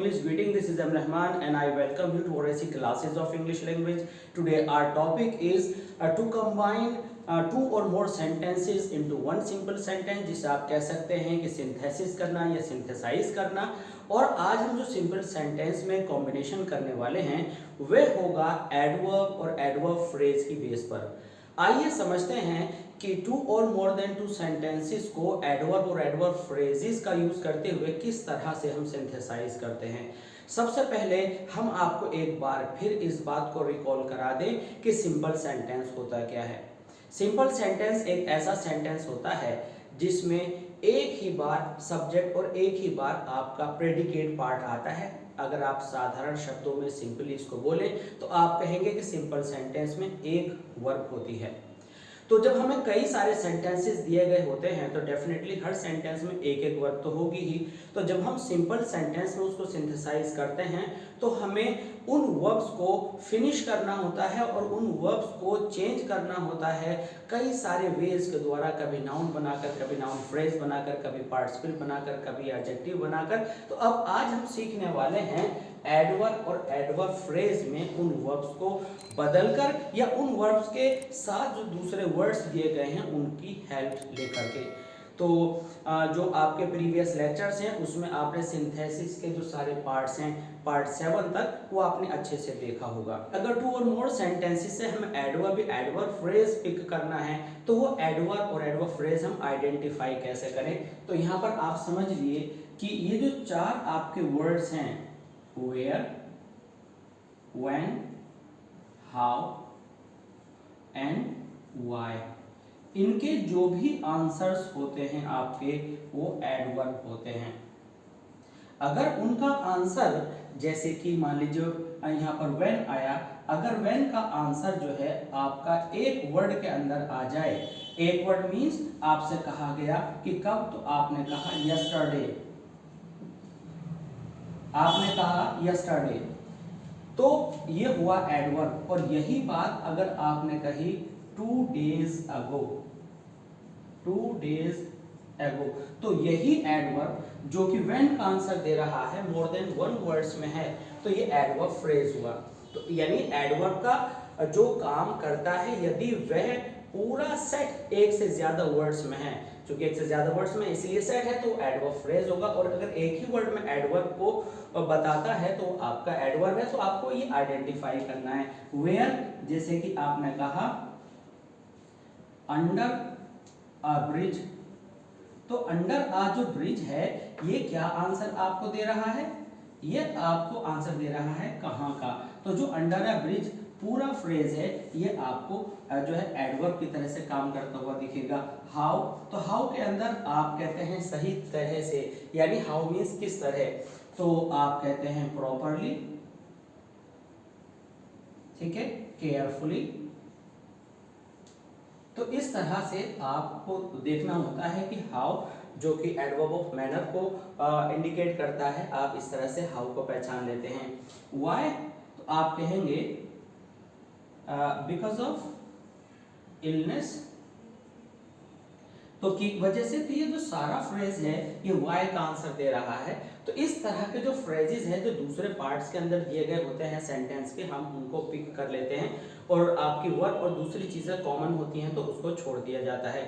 English. Greeting, this is M. Rahman and I welcome you to RSC classes of English language. Today our topic is to combine two or more sentences into one simple sentence, जिसे आप कह सकते हैं कि synthesis करना या synthesise करना। और आज हम जो सिंपल सेंटेंस में कॉम्बिनेशन करने वाले हैं वह होगा एडवर्ब और एडवर्ब फ्रेज की बेस पर। आइए समझते हैं कि टू और मोर देन टू सेंटेंसेस को एडवर्ब और एडवर्ब फ्रेजेस का यूज करते हुए किस तरह से हम सिंथेसाइज करते हैं। सबसे पहले हम आपको एक बार फिर इस बात को रिकॉल करा दें कि सिंपल सेंटेंस होता क्या है। सिंपल सेंटेंस एक ऐसा सेंटेंस होता है जिसमें एक ही बार सब्जेक्ट और एक ही बार आपका प्रेडिकेट पार्ट आता है। अगर आप साधारण शब्दों में सिंपली इसको बोलें तो आप कहेंगे कि सिंपल सेंटेंस में एक वर्ब होती है। तो जब हमें कई सारे सेंटेंसेस दिए गए होते हैं तो डेफिनेटली हर सेंटेंस में एक एक वर्ब तो होगी ही। तो जब हम सिंपल सेंटेंस में उसको सिंथेसाइज करते हैं तो हमें उन वर्ब्स को फिनिश करना होता है और उन वर्ब्स को चेंज करना होता है कई सारे वेज के द्वारा, कभी नाउन बनाकर, कभी नाउन फ्रेज बनाकर, कभी पार्टिसिपल बनाकर, कभी एडजेक्टिव बनाकर। तो अब आज हम सीखने वाले हैं एडवर्ब और एडवर्ब फ्रेज में उन वर्ब्स को बदलकर या उन वर्ब्स के साथ जो दूसरे वर्ड्स दिए गए हैं उनकी हेल्प लेकर के। तो जो आपके प्रीवियस लेक्चर्स हैं उसमें आपने सिंथेसिस के जो सारे पार्ट्स हैं पार्ट 7 तक वो आपने अच्छे से देखा होगा। अगर टू और मोर सेंटेंसेस से हमें एडवर्ब फ्रेज पिक करना है तो वो एडवर्ब और एडवर्ब फ्रेज हम आइडेंटिफाई कैसे करें। तो यहाँ पर आप समझ लिए कि ये जो चार आपके वर्ड्स हैं where, when, how and why, इनके जो भी आंसर्स होते हैं आपके वो एडवर्ब होते हैं। अगर उनका आंसर जैसे कि मान लीजिए यहाँ पर when आया, अगर when का आंसर जो है आपका एक वर्ड के अंदर आ जाए, एक वर्ड मीन्स आपसे कहा गया कि कब, तो आपने कहा yesterday, आपने कहा yesterday, तो ये हुआ एडवर्ब। और यही बात अगर आपने कही 2 days ago, 2 days ago, तो यही एडवर्ब जो कि when का आंसर दे रहा है मोर देन 1 वर्ड्स में है तो ये एडवर्ब फ्रेज हुआ। तो यानी एडवर्ब का जो काम करता है यदि वह पूरा सेट एक से ज्यादा वर्ड्स में है, क्योंकि एक से ज्यादा वर्ड्स में इसलिए सेट है तो एडवर्ब फ्रेज होगा। और अगर एक ही वर्ड में एडवर्ब को बताता है तो आपका एडवर्ब है। तो आपको ये आइडेंटिफाई करना है। वेयर जैसे कि आपने कहा अंडर अ ब्रिज, तो अंडर अ जो ब्रिज है ये क्या आंसर आपको दे रहा है, ये आपको आंसर दे रहा है कहाँ का। तो जो अंडर अ ब्रिज पूरा फ्रेज है ये आपको जो है एडवर्ब की तरह से काम करता हुआ दिखेगा। हाउ, तो हाउ के अंदर आप कहते हैं सही तरह से, यानी हाउ मीन्स किस तरह, तो आप कहते हैं प्रॉपरली, ठीक है, केयरफुली। तो इस तरह से आपको देखना होता है कि हाउ जो कि एडवर्ब ऑफ मैनर को इंडिकेट करता है, आप इस तरह से हाउ को पहचान लेते हैं। व्हाई, तो आप कहेंगे बिकॉज ऑफ इलनेस, तो की वजह से। तो ये जो सारा फ्रेज है ये वाई का आंसर दे रहा है। तो इस तरह के जो फ्रेजेस हैं जो दूसरे पार्ट्स के अंदर दिए गए होते हैं सेंटेंस के, हम उनको पिक कर लेते हैं और आपकी वर्ब और दूसरी चीजें कॉमन होती हैं तो उसको छोड़ दिया जाता है।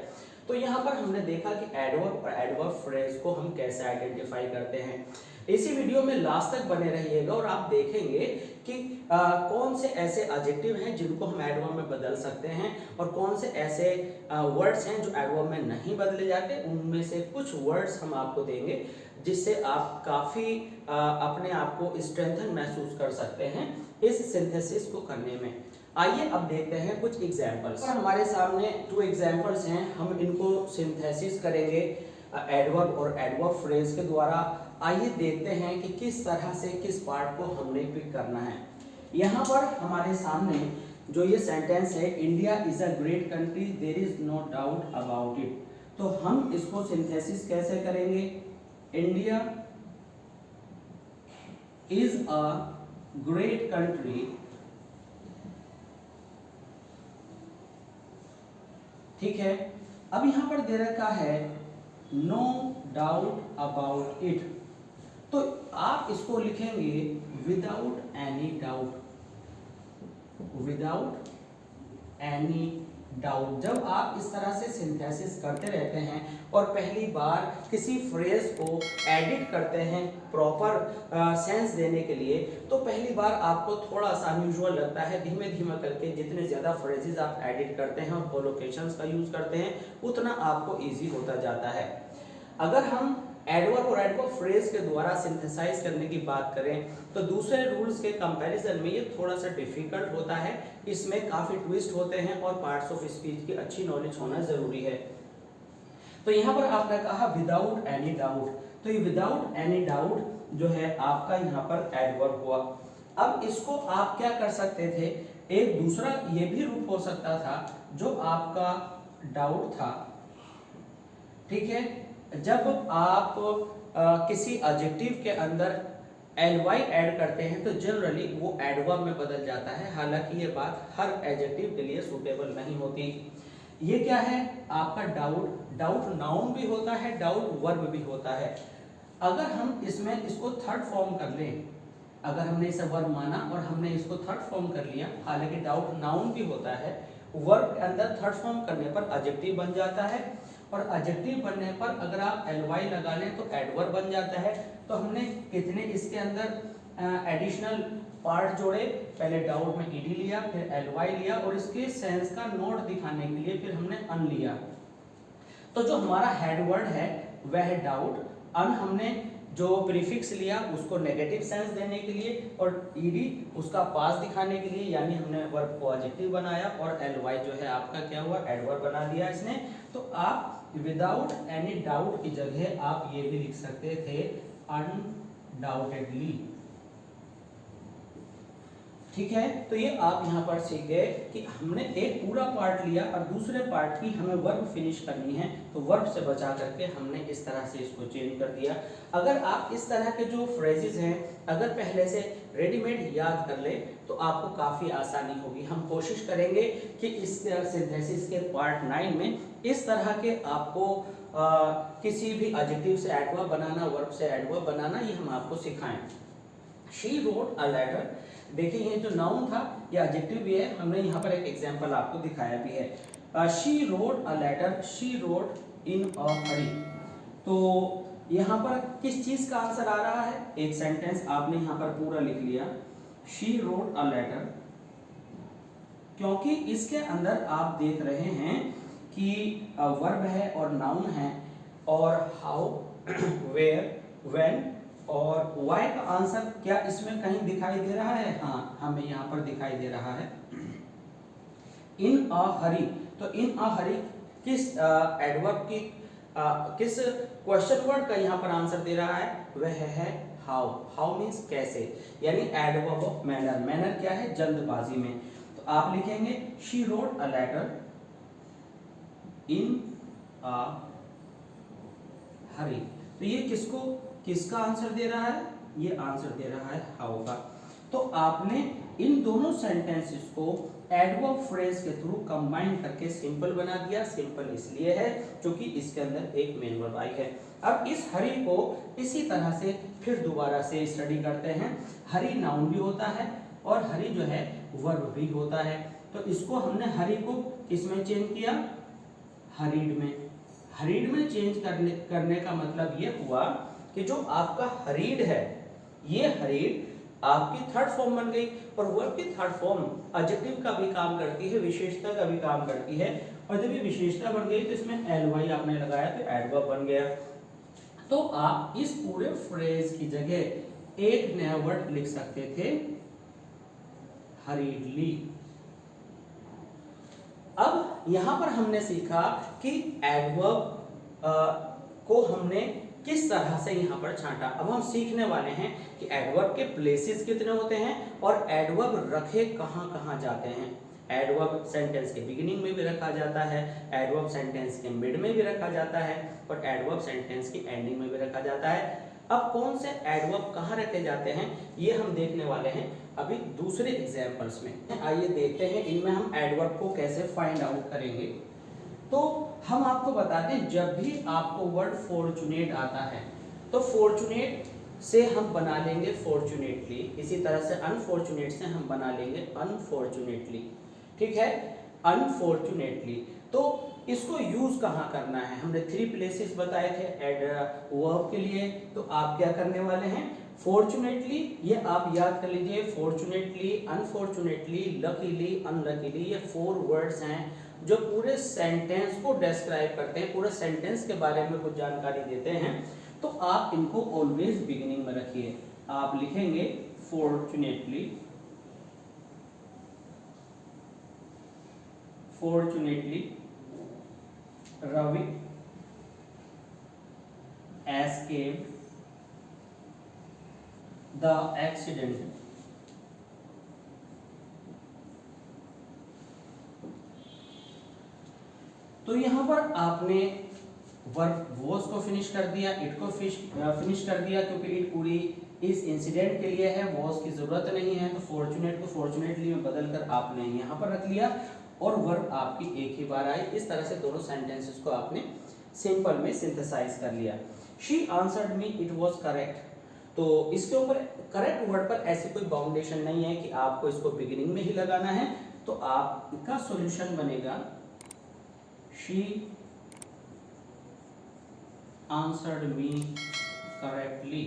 तो यहाँ पर हमने देखा कि एडवर्ब और एडवर्ब फ्रेज को हम कैसे आइडेंटिफाई करते हैं। इसी वीडियो में लास्ट तक बने रहिएगा और आप देखेंगे कि कौन से ऐसे एडजेक्टिव हैं जिनको हम एडवर्ब में बदल सकते हैं और कौन से ऐसे वर्ड्स हैं जो एडवर्ब में नहीं बदले जाते। उनमें से कुछ वर्ड्स हम आपको देंगे जिससे आप काफी अपने आप को स्ट्रेंथन महसूस कर सकते हैं इस सिंथेसिस को करने में। आइए अब देखते हैं कुछ एग्जाम्पल्स। हमारे सामने 2 एग्जाम्पल्स हैं, हम इनको सिंथेसिस करेंगे एडवर्ब और एडवर्ब फ्रेज के द्वारा। आइए देखते हैं कि किस तरह से किस पार्ट को हमने पिक करना है। यहाँ पर हमारे सामने जो ये सेंटेंस है, India is a great country, there is no doubt about it, तो हम इसको सिंथेसिस कैसे करेंगे। India is a great country, ठीक है। अब यहां पर दे रखा है नो डाउट अबाउट इट, तो आप इसको लिखेंगे without any doubt, without any doubt. जब आप इस तरह से सिंथेसिस करते रहते हैं और पहली बार किसी फ्रेज को एडिट करते हैं प्रॉपर सेंस देने के लिए, तो पहली बार आपको थोड़ा सा अनयूजुअल लगता है। धीमे धीमे करके जितने ज़्यादा फ्रेजेस आप एडिट करते हैं और कोलोकेशंस का यूज़ करते हैं, उतना आपको ईजी होता जाता है। अगर हम एडवर्ब और एडवर्ब फ्रेज के द्वारा सिंथेसाइज करने की बात करें तो दूसरे रूल्स के कंपैरिजन में ये थोड़ा सा डिफिकल्ट होता है। इसमें काफ़ी ट्विस्ट होते हैं और पार्ट्स ऑफ स्पीच की अच्छी नॉलेज होना ज़रूरी है। तो यहाँ पर आपने कहा विदाउट एनी डाउट, तो ये विदाउट एनी डाउट जो है आपका यहाँ पर एडवर्ब हुआ। अब इसको आप क्या कर सकते थे, एक दूसरा ये भी रूप हो सकता था जो आपका डाउट था, ठीक है। जब आप किसी एडजेक्टिव के अंदर ly ऐड करते हैं तो जनरली वो एडवर्ब में बदल जाता है, हालांकि ये बात हर एडजेक्टिव के लिए सूटेबल नहीं होती। ये क्या है आपका डाउट, डाउट नाउन भी होता है, डाउट वर्ब भी होता है। अगर हम इसमें इसको थर्ड फॉर्म कर लें, अगर हमने इसे वर्ब माना और हमने इसको थर्ड फॉर्म कर लिया, हालांकि डाउट नाउन भी होता है, वर्ब के अंदर थर्ड फॉर्म करने पर एडजेक्टिव बन जाता है, और एडजेक्टिव बनने पर अगर आप ly लगा लें तो एडवर्ब बन जाता है। तो हमने कितने इसके अंदर एडिशनल पार्ट जोड़े, पहले डाउट में ed लिया, फिर ly लिया, और इसके सेंस का नोट दिखाने के लिए फिर हमने अन लिया। तो जो हमारा हेड वर्ड है वह है डाउट, अन हमने जो प्रीफिक्स लिया उसको नेगेटिव सेंस देने के लिए, और ed उसका पास दिखाने के लिए, यानी हमने वर्ब को एडजेक्टिव बनाया, और ly जो है आपका क्या हुआ, एडवर्ब बना दिया इसने। तो आप विदाउट एनी डाउट की जगह आप ये भी लिख सकते थे अनडाउटेडली, ठीक है। तो ये आप यहाँ पर सीख गए कि हमने एक पूरा पार्ट लिया और दूसरे पार्ट की हमें वर्ब फिनिश करनी है, तो वर्ब से बचा करके हमने इस तरह से इसको चेंज कर दिया। अगर आप इस तरह के जो फ्रेजेस हैं अगर पहले से रेडीमेड याद कर ले तो आपको काफ़ी आसानी होगी। हम कोशिश करेंगे कि इस सिंथेसिस के पार्ट 9 में इस तरह के आपको किसी भी एडजेक्टिव से एडवर्ब बनाना, वर्ब से एडवर्ब बनाना, ये हम आपको सिखाएं। शी रोट अ लेटर, देखिए ये जो नाउन था या एडजेक्टिव भी है, हमने यहाँ पर एक एग्जांपल आपको दिखाया भी है। She wrote a letter, she wrote in a hurry. तो यहाँ पर किस चीज का आंसर आ रहा है, एक सेंटेंस आपने यहाँ पर पूरा लिख लिया, शी रोट अ लेटर, क्योंकि इसके अंदर आप देख रहे हैं कि वर्ब है और नाउन है, और हाउ, वेयर, व्हेन और वाई का आंसर क्या इसमें कहीं दिखाई दे रहा है, हाँ हमें यहाँ पर दिखाई दे रहा है इन अ हरी। तो इन अ हरी किस एडवर्ब की किस क्वेश्चन वर्ड का यहाँ पर आंसर दे रहा है, वह है हाउ। हाउ मीन्स कैसे, यानी एडवर्ब ऑफ मैनर। मैनर क्या है, जल्दबाजी में। तो आप लिखेंगे she wrote a letter in a hurry. तो ये किसका आंसर दे रहा है, ये आंसर दे रहा है हाउ का। तो आपने इन दोनों सेंटेंसेस को एडवर्ब फ्रेज के थ्रू कंबाइन करके सिंपल बना दिया। सिंपल इसलिए है क्योंकि इसके अंदर एक मेन वर्ब आई है। अब इस हरी को इसी तरह से फिर दोबारा से स्टडी करते हैं। हरी नाउन भी होता है और हरी जो है वर्ब भी होता है। तो इसको हमने हरी को किसमें चेंज किया, हरीड में। हरीड में चेंज करने का मतलब ये हुआ कि जो आपका हरीड है, ये हरीड आपकी थर्ड फॉर्म बन गई, और वर्ब की थर्ड फॉर्म एडजेक्टिव का भी काम करती है, विशेषता का भी काम करती है, और जब ये विशेषता बन गई तो इसमें ly आपने लगाया तो एडवर्ब बन गया। तो आप इस पूरे फ्रेज की जगह एक नया वर्ड लिख सकते थे, हरीडली। अब यहां पर हमने सीखा कि एडवर्ब को हमने किस तरह से यहाँ पर छांटा। अब हम सीखने वाले हैं कि एडवर्ब के प्लेसेस कितने होते हैं और एडवर्ब रखे कहाँ कहाँ जाते हैं। एडवर्ब सेंटेंस के बिगिनिंग में भी रखा जाता है, एडवर्ब सेंटेंस के मिड में भी रखा जाता है, और एडवर्ब सेंटेंस की एंडिंग में भी रखा जाता है। अब कौन से एडवर्ब कहाँ रखे जाते हैं ये हम देखने वाले हैं अभी दूसरे एग्जाम्पल्स में। आइए देखते हैं इनमें हम एडवर्ब को कैसे फाइंड आउट करेंगे। तो हम आपको बताते हैं, जब भी आपको वर्ड फॉर्चुनेट आता है तो फॉर्चुनेट से हम बना लेंगे फॉर्चुनेटली, इसी तरह से अनफॉर्चुनेट से हम बना लेंगे अनफॉर्चुनेटली, ठीक है, अनफॉर्चुनेटली। तो इसको यूज कहाँ करना है, हमने 3 प्लेसेस बताए थे एड वर्ब के लिए। तो आप क्या करने वाले हैं, फॉर्चुनेटली, ये आप याद कर लीजिए, फॉर्चुनेटली, अनफॉर्चुनेटली, लकीली, अनलकीली, ये 4 वर्ड्स हैं जो पूरे सेंटेंस को डिस्क्राइब करते हैं, पूरे सेंटेंस के बारे में कुछ जानकारी देते हैं। तो आप इनको ऑलवेज बिगिनिंग में रखिए। आप लिखेंगे fortunately, fortunately Ravi escaped the accident, तो यहां पर आपने वर्ब वॉज को फिनिश कर दिया, इट को फिनिश कर दिया, क्योंकि इट पूरी इस इंसिडेंट के लिए है, वॉज की जरूरत नहीं है। तो फॉर्चुनेट को फॉर्चुनेटली में बदल कर आपने यहां पर रख लिया और वर्ब आपकी एक ही बार आई। इस तरह से दोनों सेंटेंसेस को आपने सिंपल में सिंथेसाइज कर लिया। She answered me it was correct, तो इसके ऊपर करेक्ट वर्ड पर ऐसी कोई बाउंडेशन नहीं है कि आपको इसको बिगिनिंग में ही लगाना है। तो आपका सॉल्यूशन बनेगा शी आंसर्ड मी करेक्टली।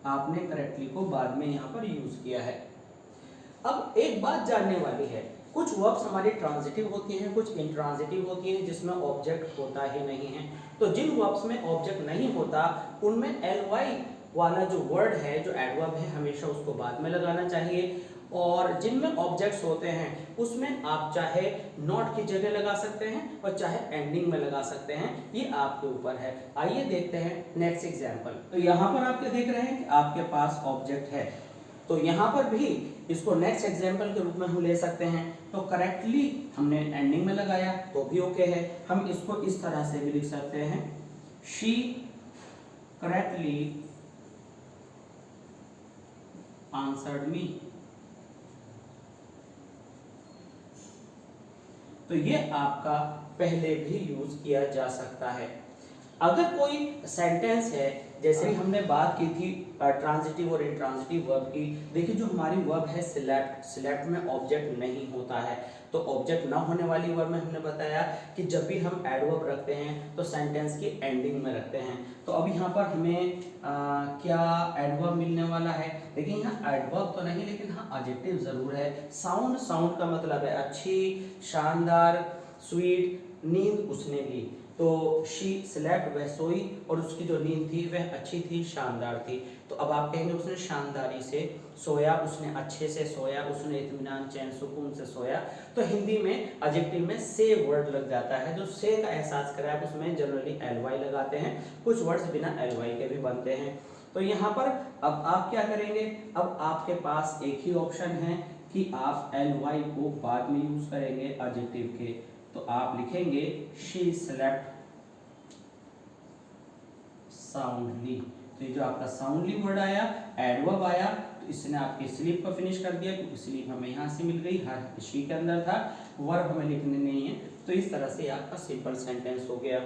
आपने करेक्टली को बाद में यहां पर यूज किया है। अब एक बात जानने वाली है, कुछ वर्ब्स हमारी ट्रांजिटिव होती हैं, कुछ इंट्रांजिटिव होती हैं जिसमें ऑब्जेक्ट होता ही नहीं है। तो जिन वर्ब्स में ऑब्जेक्ट नहीं होता उनमें ly वाला जो वर्ड है, जो एडवर्ब है, हमेशा उसको बाद में लगाना चाहिए। और जिनमें ऑब्जेक्ट्स होते हैं उसमें आप चाहे नॉट की जगह लगा सकते हैं और चाहे एंडिंग में लगा सकते हैं, ये आपके ऊपर है। आइए देखते हैं नेक्स्ट एग्जांपल। तो यहाँ पर आप क्या देख रहे हैं कि आपके पास ऑब्जेक्ट है, तो यहाँ पर भी इसको नेक्स्ट एग्जांपल के रूप में हम ले सकते हैं। तो करेक्टली हमने एंडिंग में लगाया तो भी ओके है। हम इसको इस तरह से भी लिख सकते हैं, शी करेक्टली आंसर्ड मी। तो ये आपका पहले भी यूज किया जा सकता है। अगर कोई सेंटेंस है, जैसे हमने बात की थी ट्रांजिटिव और इंट्रांजिटिव वर्ब की, देखिए जो हमारी वर्ब है सिलेक्ट, सिलेक्ट में ऑब्जेक्ट नहीं होता है। तो ऑब्जेक्ट ना होने वाली वर्ब में हमने बताया कि जब भी हम एडवर्ब रखते हैं तो सेंटेंस की एंडिंग में रखते हैं। तो अब यहाँ पर हमें क्या एडवर्ब मिलने वाला है, देखिए यहाँ एडवर्ब तो नहीं लेकिन हाँ एडजेक्टिव जरूर है। साउंड, साउंड का मतलब है अच्छी, शानदार, स्वीट, नींद उसने ली। तो शी स्लेप्ट, वह सोई और उसकी जो नींद थी वह अच्छी थी, शानदार थी। तो अब आप कहेंगे उसने शानदारी से सोया, उसने अच्छे से सोया, उसने इत्मीनान, चैन, सुकून से सोया। तो हिंदी में एडजेक्टिव में से वर्ड लग जाता है, जो से का एहसास कराए उसमें जनरली ly लगाते हैं। कुछ वर्ड्स बिना ly के भी बनते हैं। तो यहाँ पर अब आप क्या करेंगे, अब आपके पास एक ही ऑप्शन है कि आप ly को बाद में यूज करेंगे एडजेक्टिव के। तो आप लिखेंगे शी स्लेप्ट साउंडली। तो ये जो आपका साउंडली वर्ड आया, एडवर्ब आया, तो इसने आपकी स्लीप को फिनिश कर दिया, क्योंकि स्लीप हमें यहाँ से मिल गई, हर शी के अंदर था, वर्ब हमें लिखने नहीं है। तो इस तरह से आपका सिंपल सेंटेंस हो गया।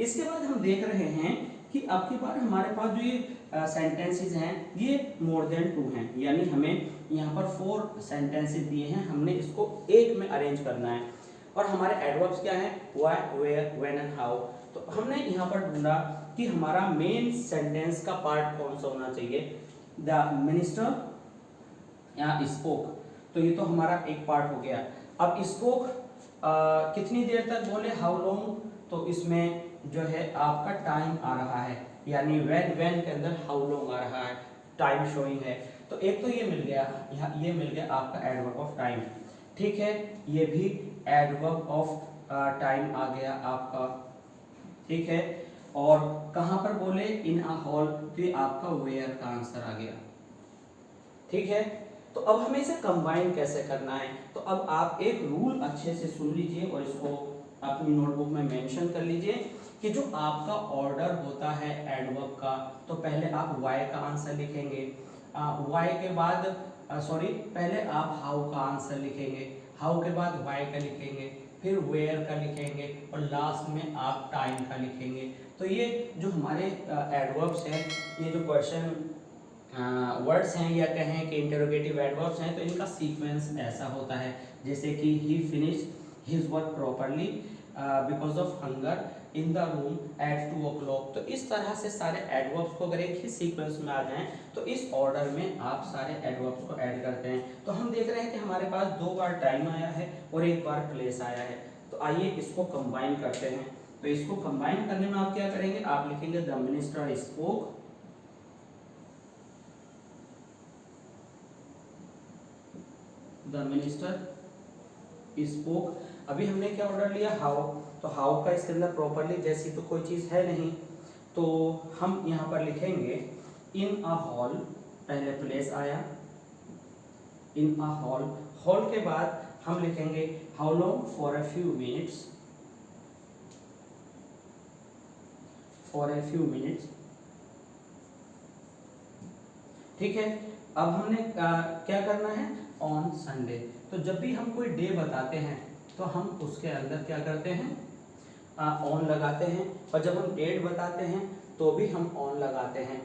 इसके बाद हम देख रहे हैं कि आपके पास हमारे पास जो ये सेंटेंसेस हैं ये मोर देन 2 हैं, यानी हमें यहाँ पर 4 सेंटेंसेस दिए हैं, हमने इसको एक में अरेंज करना है। और हमारे एडवर्ब्स क्या हैं, why, where, when and how. तो हमने यहाँ पर ढूंढा कि हमारा मेन सेंटेंस का पार्ट कौन सा होना चाहिए, द मिनिस्टर या स्पोक। तो ये तो हमारा एक पार्ट हो गया। अब स्पोक कितनी देर तक बोले, हाउ लॉन्ग, तो इसमें जो है आपका टाइम आ रहा है, यानी व्हेन, व्हेन के अंदर हाउ लॉन्ग आ रहा है, टाइम शोइंग है। तो एक तो ये मिल गया, यहाँ ये मिल गया आपका एडवर्ब ऑफ टाइम, ठीक है। ये भी एडवर्ब ऑफ टाइम आ गया आपका, ठीक है। और कहां पर बोले, इन अ हॉल, तो ये आपका वेयर का आंसर आ गया, ठीक है। तो अब हमें इसे कंबाइन कैसे करना है, तो अब आप एक रूल अच्छे से सुन लीजिए और इसको अपनी नोटबुक में मेंशन कर लीजिए कि जो आपका ऑर्डर होता है एडवर्ब का, तो पहले आप वाई का आंसर लिखेंगे, वाई के बाद पहले आप हाउ का आंसर लिखेंगे, हाउ के बाद वाई का लिखेंगे, फिर वेयर का लिखेंगे और लास्ट में आप टाइम का लिखेंगे। तो ये जो हमारे एडवर्ब्स हैं, ये जो क्वेश्चन वर्ड्स हैं या कहें कि इंटरोगेटिव एडवर्ब्स हैं, तो इनका सीक्वेंस ऐसा होता है जैसे कि he finish his work properly because of hunger in the room at 2 o'clock। तो इस तरह से सारे एडवर्ब्स को अगर एक ही सीक्वेंस में आ जाएं तो इस ऑर्डर में आप सारे एडवर्ब्स को ऐड करते हैं। तो हम देख रहे हैं कि हमारे पास 2 बार टाइम आया है और 1 बार प्लेस आया है। तो आइए इसको कंबाइन करते हैं। तो इसको कंबाइन करने में आप क्या करेंगे, आप लिखेंगे the minister spoke, the minister spoke. अभी हमने क्या ऑर्डर लिया, हाउ। तो हाउ का इसके अंदर प्रॉपरली जैसी तो कोई चीज़ है नहीं, तो हम यहाँ पर लिखेंगे इन अ हॉल, पहले प्लेस आया इन अ हॉल। हॉल के बाद हम लिखेंगे how long, for a few minutes, for a few minutes. ठीक है। अब हमने क्या करना है, ऑन संडे। तो जब भी हम कोई डे बताते हैं तो हम उसके अंदर क्या करते हैं, ऑन लगाते हैं, और जब हम डेट बताते हैं तो भी हम ऑन लगाते हैं।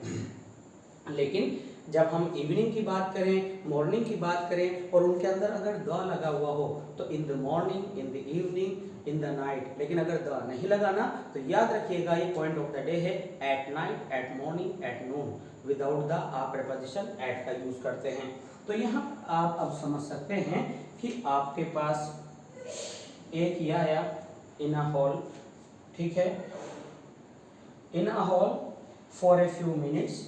लेकिन जब हम इवनिंग की बात करें, मॉर्निंग की बात करें और उनके अंदर अगर द लगा हुआ हो तो in the morning, in the evening, in the night. लेकिन अगर द नहीं लगाना तो याद रखिएगा ये पॉइंट ऑफ द डे है, at night, eight morning, at noon. Without the आप प्रीपोजिशन एट का यूज करते हैं। तो यहाँ आप अब समझ सकते हैं कि आपके पास एक ये आया इन अ हॉल, ठीक है, in a hall for a few minutes,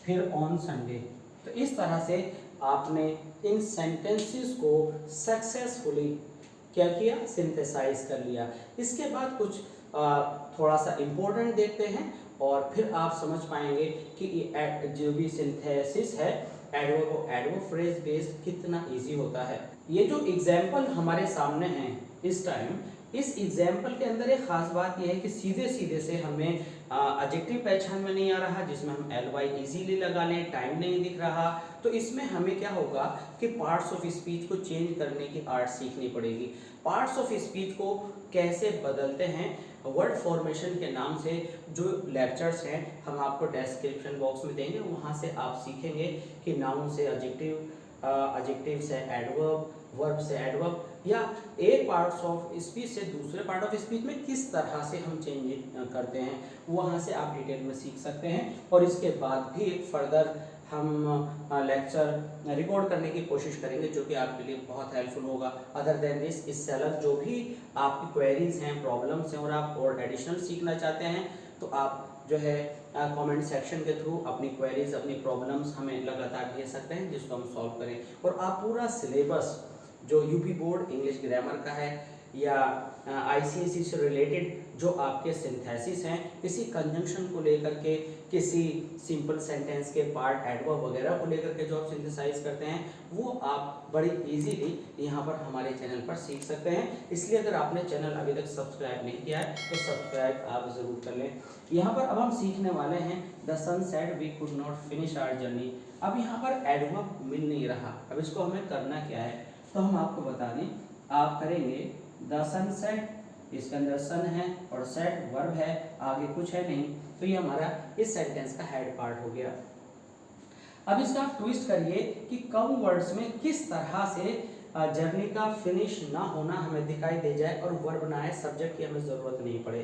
फिर ऑन संडे। तो इस तरह से आपने इन सेंटेंसेस को सक्सेसफुली क्या किया, सिंथेसाइज कर लिया। इसके बाद कुछ थोड़ा सा इम्पोर्टेंट देखते हैं और फिर आप समझ पाएंगे कि ये जो भी सिंथेसिस है एडवर्ब और एडवर्ब फ्रेज बेस्ड कितना इजी होता है। ये जो एग्जाम्पल हमारे सामने हैं इस टाइम, इस एग्जाम्पल के अंदर एक खास बात यह है कि सीधे सीधे से हमें एडजेक्टिव पहचान में नहीं आ रहा जिसमें हम ly इजीली लगा लें, टाइम नहीं दिख रहा। तो इसमें हमें क्या होगा कि पार्ट्स ऑफ स्पीच को चेंज करने की आर्ट सीखनी पड़ेगी। पार्ट्स ऑफ स्पीच को कैसे बदलते हैं, वर्ड फॉर्मेशन के नाम से जो लेक्चर्स हैं हम आपको डिस्क्रिप्शन बॉक्स में देंगे, वहाँ से आप सीखेंगे कि नाउन से एडजेक्टिव, एडजेक्टिव से एडवर्ब, वर्ब से एडवर्ब, या एक पार्ट्स ऑफ स्पीच से दूसरे पार्ट ऑफ स्पीच में किस तरह से हम चेंज करते हैं, वहाँ से आप डिटेल में सीख सकते हैं। और इसके बाद भी एक फर्दर हम लेक्चर रिकॉर्ड करने की कोशिश करेंगे जो कि आपके लिए बहुत हेल्पफुल होगा। अदर देन दिस, इससे अलग जो भी आपकी क्वेरीज हैं, प्रॉब्लम्स हैं और आप और एडिशनल सीखना चाहते हैं तो आप जो है कमेंट सेक्शन के थ्रू अपनी क्वेरीज, अपनी प्रॉब्लम्स हमें लगातार भेज सकते हैं जिसको हम सॉल्व करें। और आप पूरा सिलेबस जो यूपी बोर्ड इंग्लिश ग्रामर का है या आईसीएसई से रिलेटेड जो आपके सिंथेसिस हैं, किसी कंजंक्शन को लेकर के, किसी सिंपल सेंटेंस के पार्ट, एडवर्ब वगैरह को लेकर के जो आप सिंथेसाइज करते हैं, वो आप बड़ी इजीली यहाँ पर हमारे चैनल पर सीख सकते हैं। इसलिए अगर आपने चैनल अभी तक सब्सक्राइब नहीं किया है तो सब्सक्राइब आप ज़रूर कर लें। यहाँ पर अब हम सीखने वाले हैं the sun said we could not finish our journey. अब यहाँ पर एडवर्ब मिल नहीं रहा, अब इसको हमें करना क्या है, तो हम आपको बता दें, आप करेंगे द सन सेट, इसके अंदर सन है और सेट वर्ब है, आगे कुछ है नहीं, तो ये हमारा इस सेंटेंस का हेड पार्ट हो गया। अब इसका आप ट्विस्ट करिए कि कम वर्ड्स में किस तरह से जर्नी का फिनिश ना होना हमें दिखाई दे जाए और वर्ब ना आए, सब्जेक्ट की हमें ज़रूरत नहीं पड़े।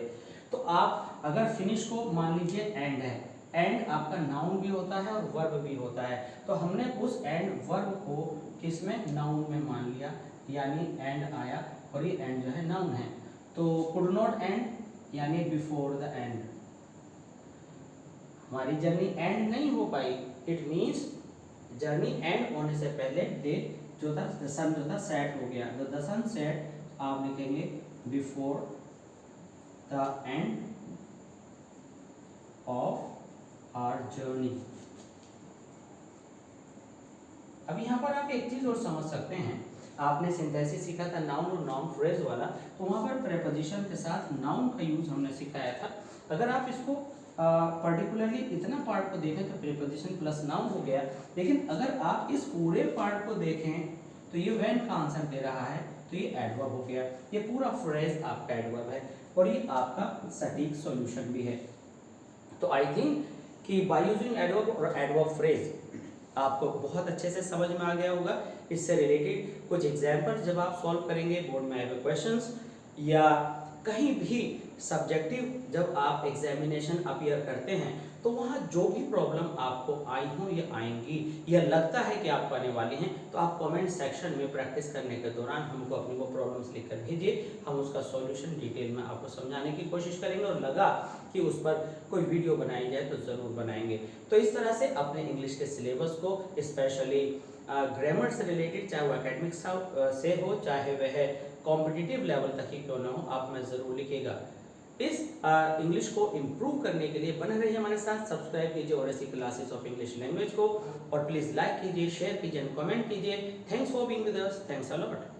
तो आप अगर फिनिश को मान लीजिए एंड है, एंड आपका नाउन भी होता है और वर्ब भी होता है, तो हमने उस एंड वर्ब को किसमें, नाउन में मान लिया, यानी एंड आया और ये एंड जो है नाउन है। तो कुड नॉट एंड यानी बिफोर द एंड, हमारी जर्नी एंड नहीं हो पाई, इट मीन्स जर्नी एंड होने से पहले डे जो था, द सन जो था सेट हो गया, द सन सेट आप लिखेंगे before the end of our journey. अब यहाँ पर आप एक चीज और समझ सकते हैं, आपने सिंथेसिस सीखा था नाउन और नाउन फ्रेज वाला, तो वहाँ पर प्रीपोजिशन के साथ नाउन का यूज हमने सिखाया था। अगर आप इसको पर्टिकुलरली इतना पार्ट को देखें तो प्रीपोजिशन प्लस नाउन हो गया, लेकिन अगर आप इस पूरे पार्ट को देखें तो ये व्हेन का आंसर दे रहा है, तो ये एडवर्ब हो गया, ये पूरा फ्रेज आपका एडवर्ब है और ये आपका सटीक सॉल्यूशन भी है। तो आई थिंक कि बाय यूजिंग एडवर्ब और एडवर्ब फ्रेज आपको बहुत अच्छे से समझ में आ गया होगा। इससे रिलेटेड कुछ एग्जाम्पल जब आप सॉल्व करेंगे बोर्ड में आए हुए क्वेश्चंस या कहीं भी सब्जेक्टिव जब आप एग्जामिनेशन अपीयर करते हैं तो वहाँ जो भी प्रॉब्लम आपको आई हो या आएंगी या लगता है कि आपको आने वाली हैं, तो आप कमेंट सेक्शन में प्रैक्टिस करने के दौरान हमको अपनी वो प्रॉब्लम्स लिखकर भेजिए, हम उसका सॉल्यूशन डिटेल में आपको समझाने की कोशिश करेंगे और लगा कि उस पर कोई वीडियो बनाई जाए तो ज़रूर बनाएंगे। तो इस तरह से अपने इंग्लिश के सिलेबस को स्पेशली ग्रामर से रिलेटेड, चाहे वो एकेडमिक्स से हो चाहे वह कॉम्पिटिटिव लेवल तक ही क्यों ना हो, आप में ज़रूर लिखिएगा। इस इंग्लिश को इम्प्रूव करने के लिए बने रहिए हमारे साथ, सब्सक्राइब कीजिए और ऐसी क्लासेस ऑफ इंग्लिश लैंग्वेज को, और प्लीज़ लाइक कीजिए, शेयर कीजिए एंड कमेंट कीजिए। Thanks for being with us, thanks a lot.